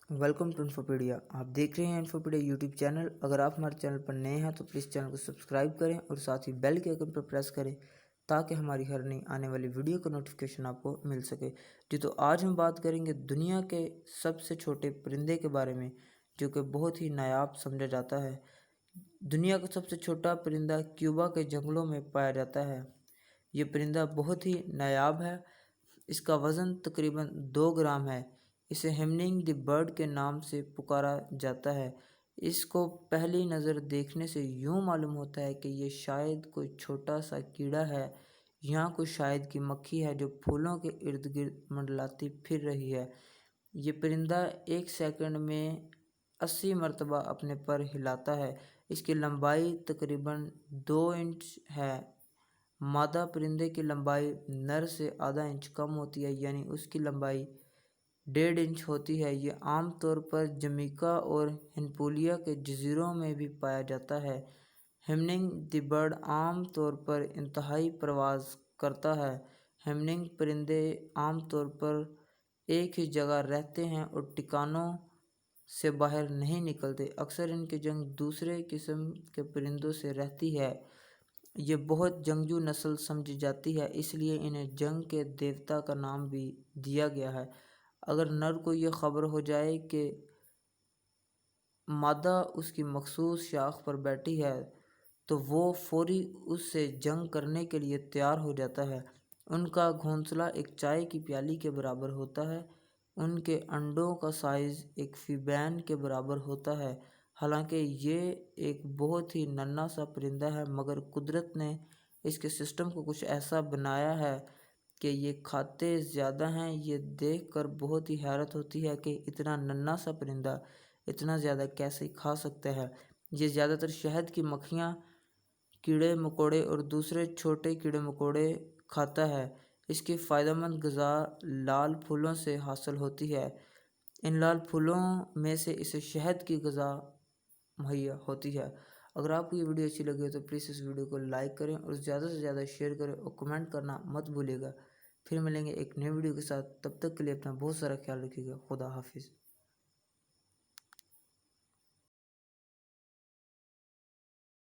Welcome to इन्फोपीडिया। आप देख रहे हैं इन्फोपीडिया यूट्यूब चैनल। अगर आप हमारे चैनल पर नए हैं तो प्लीज़ चैनल को सब्सक्राइब करें और साथ ही बेल के आइकन पर प्रेस करें ताकि हमारी हर नई आने वाली वीडियो का नोटिफिकेशन आपको मिल सके। जी, तो आज हम बात करेंगे दुनिया के सबसे छोटे परिंदे के बारे में, जो कि बहुत ही नायाब समझा जाता है। दुनिया का सबसे छोटा परिंदा क्यूबा के जंगलों में पाया जाता है। ये परिंदा बहुत ही नायाब है। इसका वज़न तकरीबन 2 ग्राम है। इसे हेमनिंग द बर्ड के नाम से पुकारा जाता है। इसको पहली नज़र देखने से यूँ मालूम होता है कि ये शायद कोई छोटा सा कीड़ा है, यहाँ कोई शायद की मक्खी है जो फूलों के इर्द गिर्द मंडलाती फिर रही है। ये परिंदा 1 सेकंड में 80 मरतबा अपने पर हिलाता है। इसकी लंबाई तकरीबन 2 इंच है। मादा परिंदे की लंबाई नर से आधा इंच कम होती है, यानी उसकी लंबाई 1.5 इंच होती है। ये आम तौर पर जमैका और हिस्पैनियोला के जज़ीरों में भी पाया जाता है। हेमनिंग द बर्ड आम तौर पर इंतहाई परवाज़ करता है। हेमनिंग परिंदे आम तौर पर एक ही जगह रहते हैं और ठिकानों से बाहर नहीं निकलते। अक्सर इनकी जंग दूसरे किस्म के परिंदों से रहती है। ये बहुत जंगजू नस्ल समझी जाती है, इसलिए इन्हें जंग के देवता का नाम भी दिया गया है। अगर नर को ये खबर हो जाए कि मादा उसकी मखसूस शाख पर बैठी है तो वो फौरी उससे जंग करने के लिए तैयार हो जाता है। उनका घोंसला एक चाय की प्याली के बराबर होता है। उनके अंडों का साइज़ एक फीबैन के बराबर होता है। हालांकि ये एक बहुत ही नन्हा सा परिंदा है, मगर कुदरत ने इसके सिस्टम को कुछ ऐसा बनाया है कि ये खाते ज़्यादा हैं। ये देखकर बहुत ही हैरत होती है कि इतना नन्हा सा परिंदा इतना ज़्यादा कैसे खा सकता है। ये ज़्यादातर शहद की मक्खियाँ, कीड़े मकोड़े और दूसरे छोटे कीड़े मकोड़े खाता है। इसकी फ़ायदेमंद ग़िज़ा लाल फूलों से हासिल होती है। इन लाल फूलों में से इसे शहद की ग़िज़ा मुहैया होती है। अगर आपको ये वीडियो अच्छी लगी हो तो प्लीज़ इस वीडियो को लाइक करें और ज़्यादा से ज़्यादा शेयर करें और कमेंट करना मत भूलिएगा। फिर मिलेंगे एक नई वीडियो के साथ। तब तक के लिए अपना बहुत सारा ख्याल रखिएगा। खुदा हाफिज़।